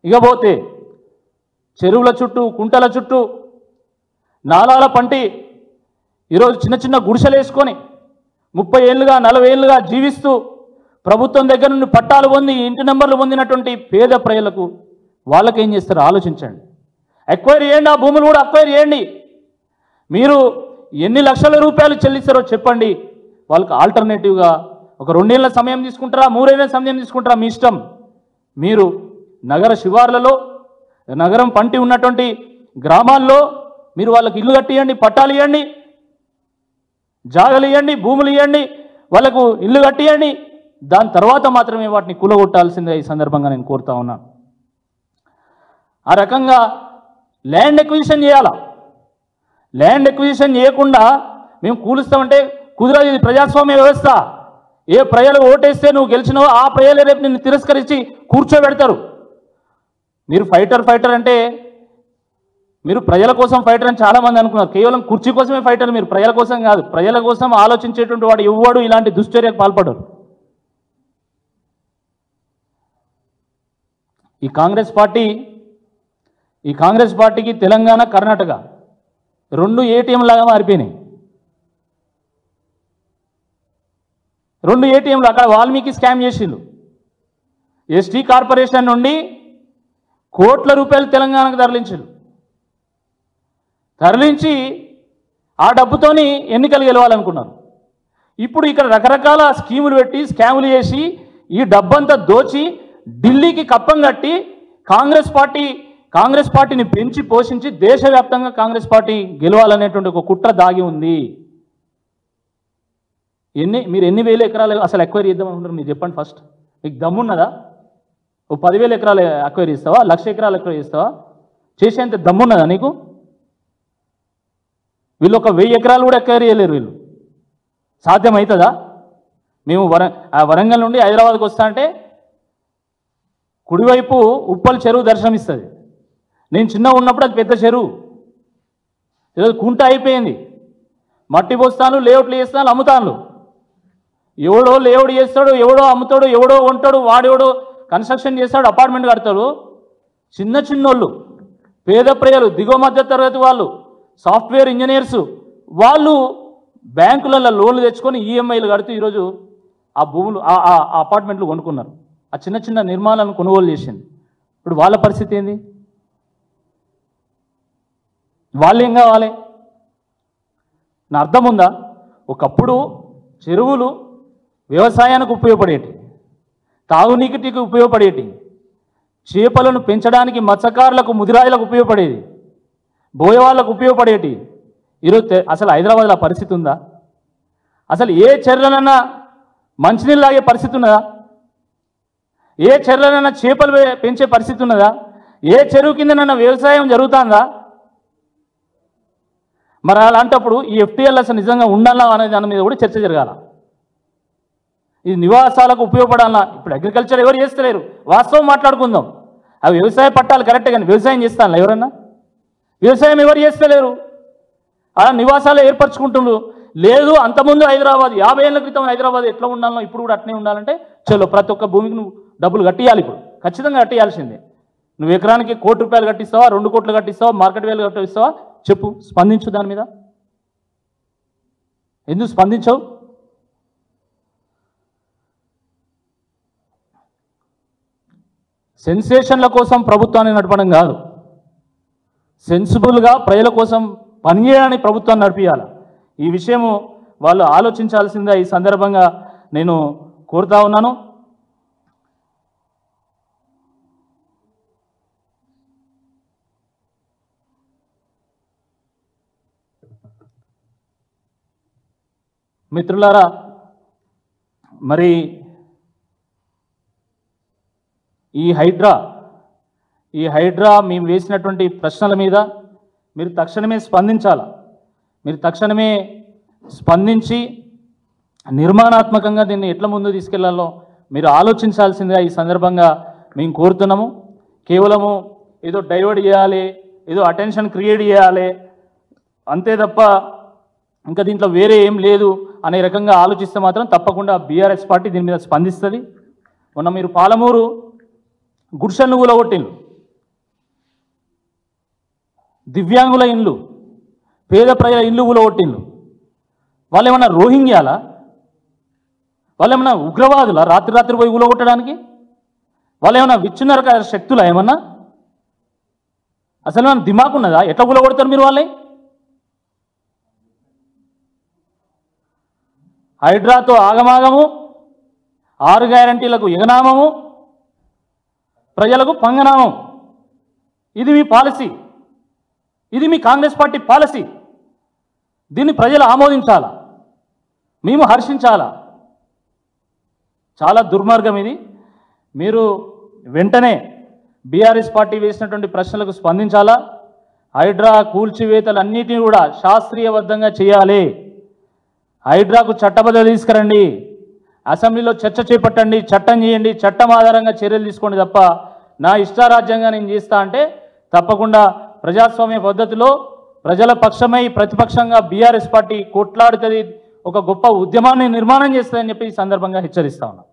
ఇకపోతే చెరువుల చుట్టూ కుంటల చుట్టూ నాలాల పంటి ఈరోజు చిన్న చిన్న గుడిసెలు వేసుకొని 30 ఏళ్ళుగా 40 ఏళ్ళుగా జీవిస్తూ ప్రభుత్వం దగ్గర నుండి పట్టాలు పొంది ఇంటి నెంబర్లు పొందినటువంటి పేద ప్రజలకు వాళ్ళకేం చేస్తారో ఆలోచించండి. ఎక్వైర్ చేయండి, ఆ భూములు కూడా అక్వైర్ చేయండి. మీరు ఎన్ని లక్షల రూపాయలు చెల్లిస్తారో చెప్పండి. వాళ్ళకి ఆల్టర్నేటివ్గా ఒక 2 ఏళ్ళ సమయం తీసుకుంటారా, 3 ఏళ్ళ సమయం తీసుకుంటారా, మీ ఇష్టం. మీరు నగర శివార్లలో నగరం పంటి ఉన్నటువంటి గ్రామాల్లో మీరు వాళ్ళకి ఇల్లు కట్టియండి, పట్టాలు ఇవ్వండి, జాగలు ఇవ్వండి, భూములు ఇవ్వండి, వాళ్ళకు ఇల్లు కట్టియండి. దాని తర్వాత మాత్రమే వాటిని కూలగొట్టాల్సిందే ఈ సందర్భంగా నేను కోరుతా ఉన్నాను. ఆ రకంగా ల్యాండ్ ఎక్విజిషన్ చేయాలా. ల్యాండ్ ఎక్విజిషన్ చేయకుండా మేము కూలుస్తామంటే కుదరదు. ఇది ప్రజాస్వామ్య వ్యవస్థ. ఏ ప్రజలు ఓటేస్తే నువ్వు గెలిచినావో ఆ ప్రజలే రేపు నిన్ను తిరస్కరించి కూర్చోబెడతారు. మీరు ఫైటర్ అంటే మీరు ప్రజల కోసం ఫైటర్ అని చాలామంది అనుకున్నారు. కేవలం కుర్చీ కోసమే ఫైటర్, మీరు ప్రజల కోసం కాదు. ప్రజల కోసం ఆలోచించేటువంటి వాడు ఎవ్వడు ఇలాంటి దుశ్చర్యకు పాల్పడరు. ఈ కాంగ్రెస్ పార్టీకి తెలంగాణ కర్ణాటక 2 ఏటీఎం లాగా మారిపోయినాయి. 2 ఏటీఎంలు. అక్కడ వాల్మీకి స్కామ్ చేసిండు. ఎస్టీ కార్పొరేషన్ నుండి కోట్ల రూపాయలు తెలంగాణకు తరలించి ఆ డబ్బుతోని ఎన్నికలు గెలవాలనుకున్నారు. ఇప్పుడు ఇక్కడ రకరకాల స్కీములు పెట్టి స్కాములు చేసి ఈ డబ్బంతా దోచి ఢిల్లీకి కప్పం కట్టి కాంగ్రెస్ పార్టీని పెంచి పోషించి దేశవ్యాప్తంగా కాంగ్రెస్ పార్టీ గెలవాలనేటువంటి ఒక కుట్ర దాగి ఉంది. మీరు ఎన్ని వేల ఎకరాలు అసలు ఎక్వైరీ చేద్దాం అనుకుంటారు? మీరు చెప్పండి ఫస్ట్. మీకు దమ్మున్నదా? ఓ 10,000 ఎకరాలు ఎక్వైరీ చేస్తావా? 1,00,000 ఎకరాలు ఎక్వైరీ చేస్తావా? చేసేంత దమ్మున్నదా నీకు? వీళ్ళు ఒక 1000 ఎకరాలు కూడా ఎక్వైరీ చేయలేరు. వీళ్ళు సాధ్యమవుతుందా? మేము వరంగల్ నుండి హైదరాబాద్కి వస్తా అంటే కుడివైపు ఉప్పల్ చెరువు దర్శనమిస్తుంది. నేను చిన్నగా ఉన్నప్పుడు అది పెద్ద చెరువు. ఈరోజు కుంట అయిపోయింది. మట్టి పోస్తాను, లేఅవుట్లు చేస్తాను, అమ్ముతాను. ఎవడో లేఅవుట్ చేస్తాడు, ఎవడో అమ్ముతాడు, ఎవడో కొంటాడు, వాడెవడో కన్స్ట్రక్షన్ చేస్తాడు, అపార్ట్మెంట్ కడతాడు. చిన్నోళ్ళు, పేద ప్రజలు, దిగువ మధ్య తరగతి వాళ్ళు, సాఫ్ట్వేర్ ఇంజనీర్స్ వాళ్ళు బ్యాంకులలో లోన్లు తెచ్చుకొని ఈఎంఐలు కడుతూ ఈరోజు ఆ భూములు ఆ అపార్ట్మెంట్లు కొనుక్కున్నారు. ఆ చిన్న నిర్మాణాలను కొనుగోలు చేసింది. ఇప్పుడు వాళ్ళ పరిస్థితి ఏంది? వాళ్ళు ఏం కావాలి? నా అర్థం ఉందా? ఒకప్పుడు చెరువులు వ్యవసాయానికి ఉపయోగపడేటి, తాగునీటికి ఉపయోగపడేటి, చేపలను పెంచడానికి మత్స్యకారులకు, ముదిరాయిలకు ఉపయోగపడేది, బోయవాళ్ళకు ఉపయోగపడేటి. ఈరోజు అసలు హైదరాబాద్లో ఆ పరిస్థితి ఉందా? అసలు ఏ చెర్లనన్నా మంచినీళ్ళు తాగే పరిస్థితి ఉన్నదా? ఏ చెర్లనన్నా చేపలు పెంచే పరిస్థితి ఉన్నదా? ఏ చెరువు కిందనన్నా వ్యవసాయం జరుగుతుందా? మరి అలాంటప్పుడు ఈ ఎఫ్టీఎల్ అసలు నిజంగా ఉండాలా అనే దాని మీద కూడా చర్చ జరగాల. ఇది నివాసాలకు ఉపయోగపడాలా? ఇప్పుడు అగ్రికల్చర్ ఎవరు చేస్తలేరు, వాస్తవం మాట్లాడుకుందాం. అవి వ్యవసాయ పట్టాలు కరెక్టే, కానీ వ్యవసాయం చేస్తాను ఎవరన్నా? వ్యవసాయం ఎవరు చేస్తలేరు. అలా నివాసాలు ఏర్పరచుకుంటున్నారు. లేదు అంతకుముందు హైదరాబాద్ 50 ఏళ్ల క్రితం హైదరాబాద్ ఎట్లా ఉండాలో ఇప్పుడు కూడా అట్నే ఉండాలంటే చలో ప్రతి ఒక్క భూమికి నువ్వు డబ్బులు కట్టియాలి. ఇప్పుడు ఖచ్చితంగా కట్టియాల్సిందే. నువ్వు ఎకరానికి 1 కోటి రూపాయలు కట్టిస్తావా, 2 కోట్లు కట్టిస్తావా, మార్కెట్ వాల్యూ కట్టిస్తావా? చెప్పు, స్పందించు. దాని మీద ఎందుకు స్పందించవు? సెన్సేషన్ల కోసం ప్రభుత్వాన్ని నడపడం కాదు, సెన్సిబుల్గా ప్రజల కోసం పనిచేయడానికి ప్రభుత్వాన్ని నడిపించాలి. ఈ విషయము వాళ్ళు ఆలోచించాల్సిందే ఈ సందర్భంగా నేను కోరుతా ఉన్నాను. మిత్రులారా, మరి ఈ హైడ్రా మేము వేసినటువంటి ప్రశ్నల మీద మీరు తక్షణమే స్పందించాలి. మీరు తక్షణమే స్పందించి నిర్మాణాత్మకంగా దీన్ని ఎట్లా ముందు తీసుకెళ్లాలో మీరు ఆలోచించాల్సిందిగా ఈ సందర్భంగా మేము కోరుతున్నాము. కేవలము ఏదో డైవర్ట్ చేయాలి, ఏదో అటెన్షన్ క్రియేట్ చేయాలి అంతే తప్ప ఇంకా దీంట్లో వేరే ఏం లేదు అనే రకంగా ఆలోచిస్తే మాత్రం తప్పకుండా బీఆర్ఎస్ పార్టీ దీని మీద స్పందిస్తుంది. మొన్న మీరు పాలమూరు గుడిసెలను కూలగొట్టిండ్రు. దివ్యాంగుల ఇండ్లు, పేద ప్రజల ఇల్లు ఊలగొట్టిండ్లు. వాళ్ళు ఏమన్నా రోహింగ్యాలా? వాళ్ళు ఏమన్నా ఉగ్రవాదులా రాత్రి రాత్రి పోయి ఊలగొట్టడానికి? వాళ్ళు ఏమన్నా విచ్ఛిన్నరక శక్తులా ఏమన్నా? అసలు ఏమన్నా దిమాకు ఉన్నదా? ఎట్లా ఊలగొడతారు మీరు వాళ్ళని? హైడ్రాతో ఆగమాగము, 6 గ్యారంటీలకు ఎగనామము, ప్రజలకు పంగనామం. ఇది మీ పాలసీ, ఇది మీ కాంగ్రెస్ పార్టీ పాలసీ. దీన్ని ప్రజలు ఆమోదించాలా, మేము హర్షించాలా? చాలా దుర్మార్గం ఇది. మీరు వెంటనే బీఆర్ఎస్ పార్టీ వేసినటువంటి ప్రశ్నలకు స్పందించాలా. హైడ్రా కూల్చివేతలన్నిటినీ కూడా శాస్త్రీయబద్ధంగా చేయాలి. హైడ్రాకు చట్టబద్ధత తీసుకురండి, అసెంబ్లీలో చర్చ చేపట్టండి, చట్టం చేయండి, చట్టం ఆధారంగా చర్యలు తీసుకోండి తప్ప నా ఇష్టారాజ్యంగా నేను చేస్తా అంటే తప్పకుండా ప్రజాస్వామ్య పద్ధతిలో ప్రజల పక్షమై ప్రతిపక్షంగా బీఆర్ఎస్ పార్టీ కొట్లాడుతుంది, ఒక గొప్ప ఉద్యమాన్ని నిర్మాణం చేస్తుందని చెప్పి ఈ సందర్భంగా హెచ్చరిస్తా ఉన్నా.